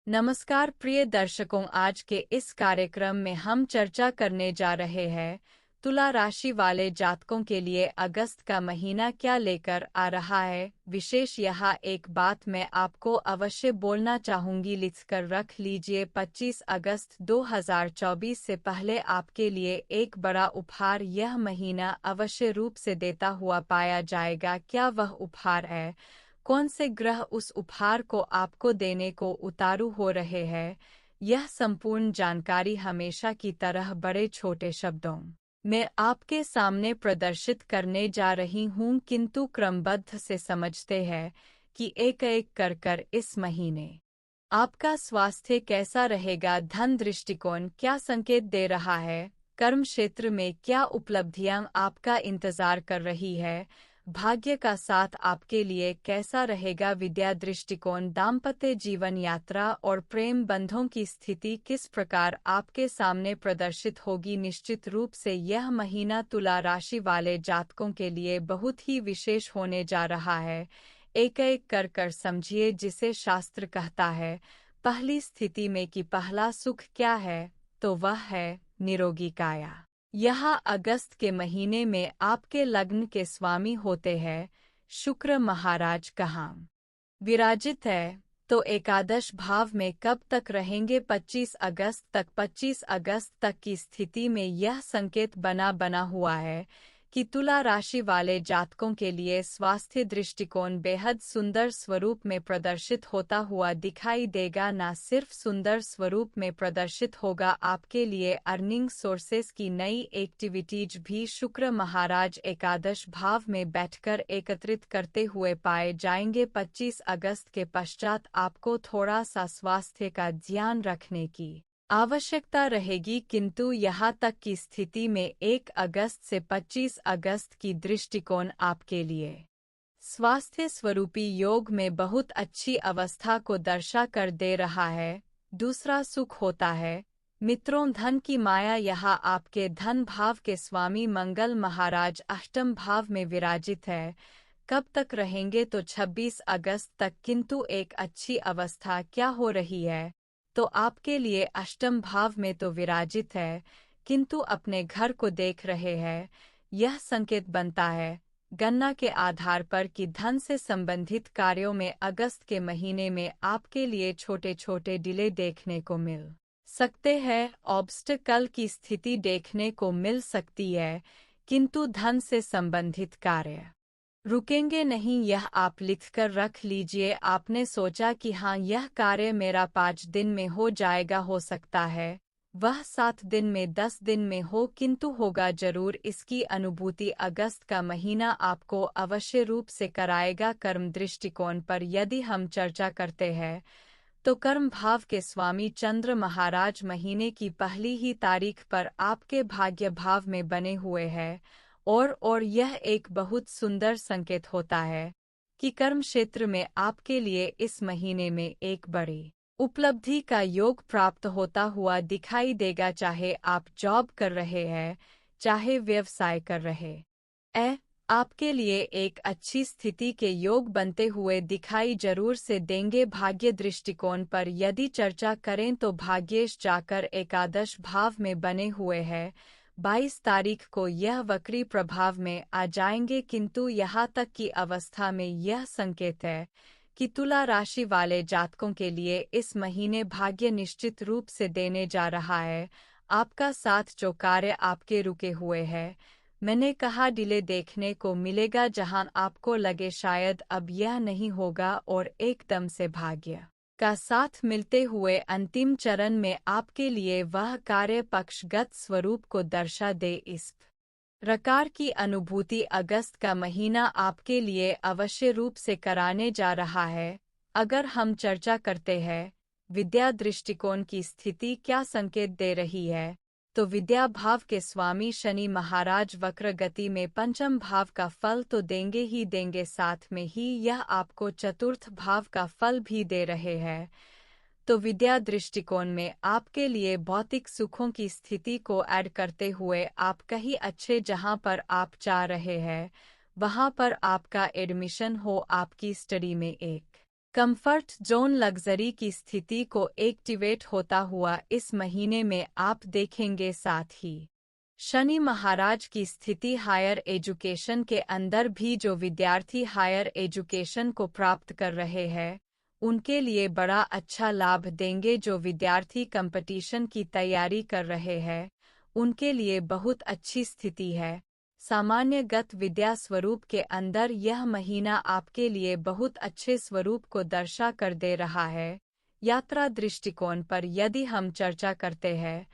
नमस्कार प्रिय दर्शकों, आज के इस कार्यक्रम में हम चर्चा करने जा रहे हैं तुला राशि वाले जातकों के लिए अगस्त का महीना क्या लेकर आ रहा है। विशेष यहाँ एक बात मैं आपको अवश्य बोलना चाहूंगी, लिखकर रख लीजिए। 25 अगस्त 2024 से पहले आपके लिए एक बड़ा उपहार यह महीना अवश्य रूप से देता हुआ पाया जाएगा। क्या वह उपहार है? कौन से ग्रह उस उपहार को आपको देने को उतारू हो रहे हैं? यह संपूर्ण जानकारी हमेशा की तरह बड़े छोटे शब्दों में आपके सामने प्रदर्शित करने जा रही हूँ, किंतु क्रमबद्ध से समझते हैं कि एक एक कर इस महीने आपका स्वास्थ्य कैसा रहेगा, धन दृष्टिकोण क्या संकेत दे रहा है, कर्म क्षेत्र में क्या उपलब्धियां आपका इंतजार कर रही है, भाग्य का साथ आपके लिए कैसा रहेगा, विद्या दृष्टिकोण, दाम्पत्य जीवन यात्रा और प्रेम बंधों की स्थिति किस प्रकार आपके सामने प्रदर्शित होगी। निश्चित रूप से यह महीना तुला राशि वाले जातकों के लिए बहुत ही विशेष होने जा रहा है। एक एक कर समझिए जिसे शास्त्र कहता है पहली स्थिति में कि पहला सुख क्या है, तो वह है निरोगी काया। यहाँ अगस्त के महीने में आपके लग्न के स्वामी होते हैं शुक्र महाराज कहाँ विराजित है, तो एकादश भाव में कब तक रहेंगे? 25 अगस्त तक। 25 अगस्त तक की स्थिति में यह संकेत बना हुआ है कि तुला राशि वाले जातकों के लिए स्वास्थ्य दृष्टिकोण बेहद सुंदर स्वरूप में प्रदर्शित होता हुआ दिखाई देगा। न सिर्फ सुंदर स्वरूप में प्रदर्शित होगा, आपके लिए अर्निंग सोर्सेस की नई एक्टिविटीज भी शुक्र महाराज एकादश भाव में बैठकर एकत्रित करते हुए पाए जाएंगे। 25 अगस्त के पश्चात आपको थोड़ा सा स्वास्थ्य का ध्यान रखने की आवश्यकता रहेगी, किंतु यहाँ तक की स्थिति में 1 अगस्त से 25 अगस्त की दृष्टिकोण आपके लिए स्वास्थ्य स्वरूपी योग में बहुत अच्छी अवस्था को दर्शा कर दे रहा है। दूसरा सुख होता है मित्रों धन की माया। यहाँ आपके धन भाव के स्वामी मंगल महाराज अष्टम भाव में विराजित है। कब तक रहेंगे? तो 26 अगस्त तक, किंतु एक अच्छी अवस्था क्या हो रही है? तो आपके लिए अष्टम भाव में तो विराजित है, किंतु अपने घर को देख रहे हैं। यह संकेत बनता है गणना के आधार पर कि धन से संबंधित कार्यों में अगस्त के महीने में आपके लिए छोटे छोटे डिले देखने को मिल सकते हैं, ऑब्स्टेकल की स्थिति देखने को मिल सकती है, किंतु धन से संबंधित कार्य रुकेंगे नहीं। यह आप लिखकर रख लीजिए। आपने सोचा कि हाँ यह कार्य मेरा 5 दिन में हो जाएगा, हो सकता है वह 7 दिन में 10 दिन में हो, किंतु होगा जरूर। इसकी अनुभूति अगस्त का महीना आपको अवश्य रूप से कराएगा। कर्म दृष्टिकोण पर यदि हम चर्चा करते हैं तो कर्म भाव के स्वामी चंद्र महाराज महीने की पहली ही तारीख पर आपके भाग्य भाव में बने हुए हैं और यह एक बहुत सुंदर संकेत होता है कि कर्म क्षेत्र में आपके लिए इस महीने में एक बड़ी उपलब्धि का योग प्राप्त होता हुआ दिखाई देगा। चाहे आप जॉब कर रहे हैं, चाहे व्यवसाय कर रहे हैं, आपके लिए एक अच्छी स्थिति के योग बनते हुए दिखाई जरूर से देंगे। भाग्य दृष्टिकोण पर यदि चर्चा करें तो भाग्येश जाकर एकादश भाव में बने हुए हैं। 22 तारीख को यह वक्री प्रभाव में आ जाएंगे, किंतु यहाँ तक की अवस्था में यह संकेत है कि तुला राशि वाले जातकों के लिए इस महीने भाग्य निश्चित रूप से देने जा रहा है आपका साथ। जो कार्य आपके रुके हुए हैं, मैंने कहा डिले देखने को मिलेगा, जहां आपको लगे शायद अब यह नहीं होगा, और एकदम से भाग्य का साथ मिलते हुए अंतिम चरण में आपके लिए वह कार्य पक्षगत स्वरूप को दर्शा दे। इस प्रकार की अनुभूति अगस्त का महीना आपके लिए अवश्य रूप से कराने जा रहा है। अगर हम चर्चा करते हैं विद्या दृष्टिकोण की स्थिति क्या संकेत दे रही है, तो विद्या भाव के स्वामी शनि महाराज वक्र गति में पंचम भाव का फल तो देंगे ही देंगे, साथ में ही यह आपको चतुर्थ भाव का फल भी दे रहे हैं। तो विद्या दृष्टिकोण में आपके लिए भौतिक सुखों की स्थिति को ऐड करते हुए आप कहीं अच्छे जहां पर आप चाह रहे हैं वहां पर आपका एडमिशन हो, आपकी स्टडी में एक कंफर्ट जोन लग्जरी की स्थिति को एक्टिवेट होता हुआ इस महीने में आप देखेंगे। साथ ही शनि महाराज की स्थिति हायर एजुकेशन के अंदर भी जो विद्यार्थी हायर एजुकेशन को प्राप्त कर रहे हैं उनके लिए बड़ा अच्छा लाभ देंगे। जो विद्यार्थी कंपटीशन की तैयारी कर रहे हैं उनके लिए बहुत अच्छी स्थिति है। सामान्यगत विद्या स्वरूप के अंदर यह महीना आपके लिए बहुत अच्छे स्वरूप को दर्शा कर दे रहा है। यात्रा दृष्टिकोण पर यदि हम चर्चा करते हैं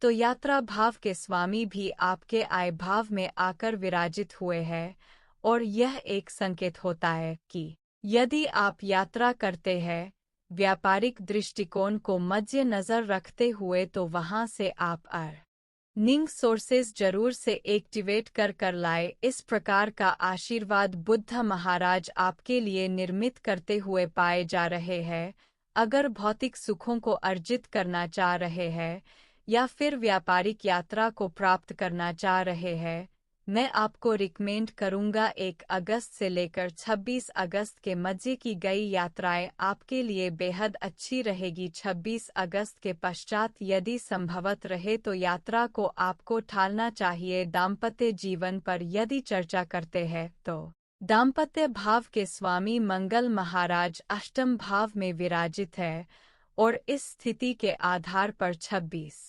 तो यात्रा भाव के स्वामी भी आपके आय भाव में आकर विराजित हुए हैं और यह एक संकेत होता है कि यदि आप यात्रा करते हैं व्यापारिक दृष्टिकोण को मद्देनजर रखते हुए तो वहां से आप अर्निंग सोर्सेज जरूर से एक्टिवेट कर लाए। इस प्रकार का आशीर्वाद बुद्ध महाराज आपके लिए निर्मित करते हुए पाए जा रहे हैं। अगर भौतिक सुखों को अर्जित करना चाह रहे हैं या फिर व्यापारिक यात्रा को प्राप्त करना चाह रहे हैं, मैं आपको रिकमेंड करूंगा 1 अगस्त से लेकर 26 अगस्त के मध्य की गई यात्राएं आपके लिए बेहद अच्छी रहेगी। 26 अगस्त के पश्चात यदि संभवत रहे तो यात्रा को आपको टालना चाहिए। दाम्पत्य जीवन पर यदि चर्चा करते हैं तो दाम्पत्य भाव के स्वामी मंगल महाराज अष्टम भाव में विराजित है और इस स्थिति के आधार पर 26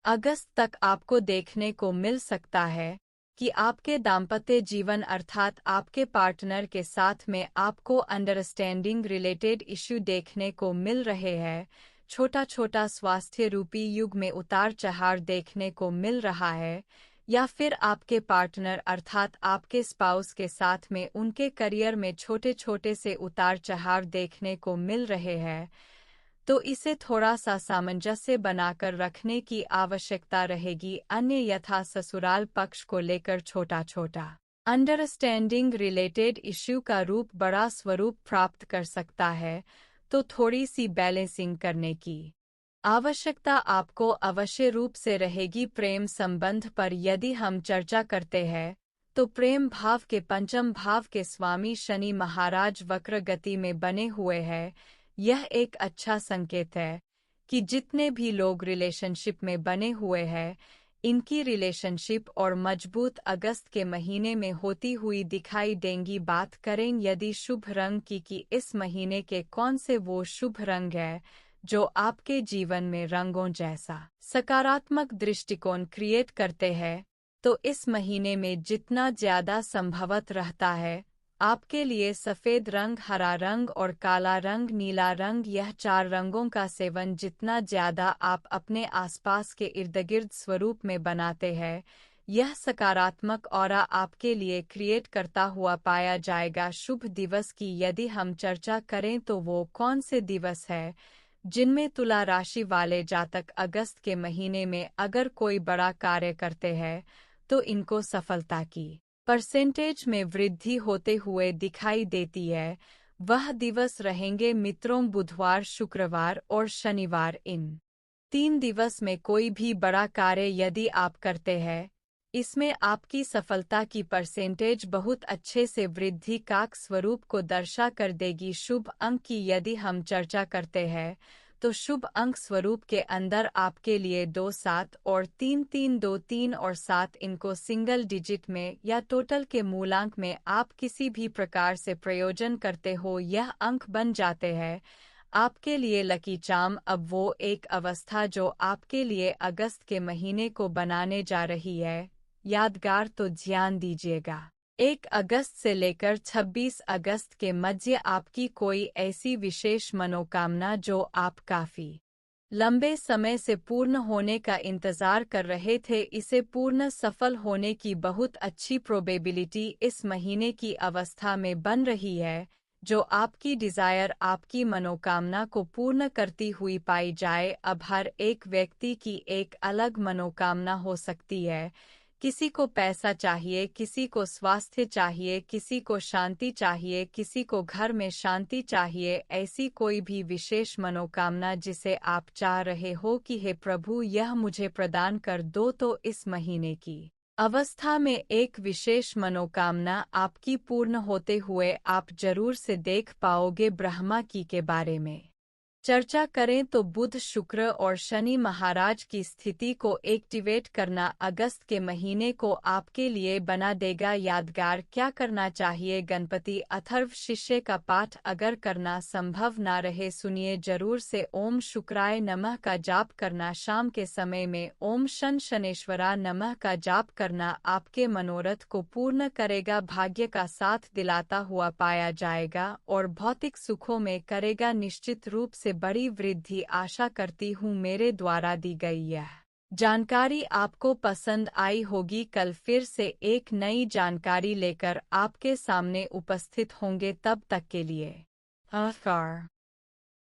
अगस्त तक आपको देखने को मिल सकता है कि आपके दाम्पत्य जीवन अर्थात आपके पार्टनर के साथ में आपको अंडरस्टैंडिंग रिलेटेड इश्यू देखने को मिल रहे हैं। छोटा छोटा स्वास्थ्य रूपी युग में उतार चढ़ाव देखने को मिल रहा है या फिर आपके पार्टनर अर्थात आपके स्पाउस के साथ में उनके करियर में छोटे छोटे से उतार चढ़ाव देखने को मिल रहे हैं, तो इसे थोड़ा सा सामंजस्य बनाकर रखने की आवश्यकता रहेगी। अन्य यथा ससुराल पक्ष को लेकर छोटा छोटा अंडरस्टैंडिंग रिलेटेड इश्यू का रूप बड़ा स्वरूप प्राप्त कर सकता है, तो थोड़ी सी बैलेंसिंग करने की आवश्यकता आपको अवश्य रूप से रहेगी। प्रेम संबंध पर यदि हम चर्चा करते हैं तो प्रेम भाव के पंचम भाव के स्वामी शनि महाराज वक्र गति में बने हुए हैं। यह एक अच्छा संकेत है कि जितने भी लोग रिलेशनशिप में बने हुए हैं इनकी रिलेशनशिप और मजबूत अगस्त के महीने में होती हुई दिखाई देंगी। बात करें यदि शुभ रंग की कि इस महीने के कौन से वो शुभ रंग है जो आपके जीवन में रंगों जैसा सकारात्मक दृष्टिकोण क्रिएट करते हैं, तो इस महीने में जितना ज्यादा संभवत रहता है आपके लिए सफ़ेद रंग, हरा रंग और काला रंग, नीला रंग, यह 4 रंगों का सेवन जितना ज्यादा आप अपने आसपास के इर्दगिर्द स्वरूप में बनाते हैं यह सकारात्मक ऑरा आपके लिए क्रिएट करता हुआ पाया जाएगा। शुभ दिवस की यदि हम चर्चा करें तो वो कौन से दिवस है जिनमें तुला राशि वाले जातक अगस्त के महीने में अगर कोई बड़ा कार्य करते हैं तो इनको सफलता की परसेंटेज में वृद्धि होते हुए दिखाई देती है। वह दिवस रहेंगे मित्रों बुधवार, शुक्रवार और शनिवार। इन 3 दिवस में कोई भी बड़ा कार्य यदि आप करते हैं इसमें आपकी सफलता की परसेंटेज बहुत अच्छे से वृद्धि का स्वरूप को दर्शा कर देगी। शुभ अंक की यदि हम चर्चा करते हैं तो शुभ अंक स्वरूप के अंदर आपके लिए 2, 7 और 3, 3, 2, 3 और 7 इनको सिंगल डिजिट में या टोटल के मूलांक में आप किसी भी प्रकार से प्रयोजन करते हो यह अंक बन जाते हैं आपके लिए लकी चार्म। अब वो एक अवस्था जो आपके लिए अगस्त के महीने को बनाने जा रही है यादगार, तो ध्यान दीजिएगा। 1 अगस्त से लेकर 26 अगस्त के मध्य आपकी कोई ऐसी विशेष मनोकामना जो आप काफी लंबे समय से पूर्ण होने का इंतजार कर रहे थे, इसे पूर्ण सफल होने की बहुत अच्छी प्रोबेबिलिटी इस महीने की अवस्था में बन रही है। जो आपकी डिजायर, आपकी मनोकामना को पूर्ण करती हुई पाई जाए। अब हर एक व्यक्ति की एक अलग मनोकामना हो सकती है। किसी को पैसा चाहिए, किसी को स्वास्थ्य चाहिए, किसी को शांति चाहिए, किसी को घर में शांति चाहिए। ऐसी कोई भी विशेष मनोकामना जिसे आप चाह रहे हो कि हे प्रभु यह मुझे प्रदान कर दो, तो इस महीने की अवस्था में एक विशेष मनोकामना आपकी पूर्ण होते हुए आप जरूर से देख पाओगे। ब्रह्मा की के बारे में चर्चा करें तो बुध, शुक्र और शनि महाराज की स्थिति को एक्टिवेट करना अगस्त के महीने को आपके लिए बना देगा यादगार। क्या करना चाहिए? गणपति अथर्व शिष्य का पाठ अगर करना संभव ना रहे, सुनिए जरूर से। ओम शुक्राय नमः का जाप करना, शाम के समय में ओम शन शनेश्वरा नमः का जाप करना आपके मनोरथ को पूर्ण करेगा, भाग्य का साथ दिलाता हुआ पाया जाएगा और भौतिक सुखों में करेगा निश्चित रूप से बड़ी वृद्धि। आशा करती हूँ मेरे द्वारा दी गई यह जानकारी आपको पसंद आई होगी। कल फिर से एक नई जानकारी लेकर आपके सामने उपस्थित होंगे, तब तक के लिए नमस्कार।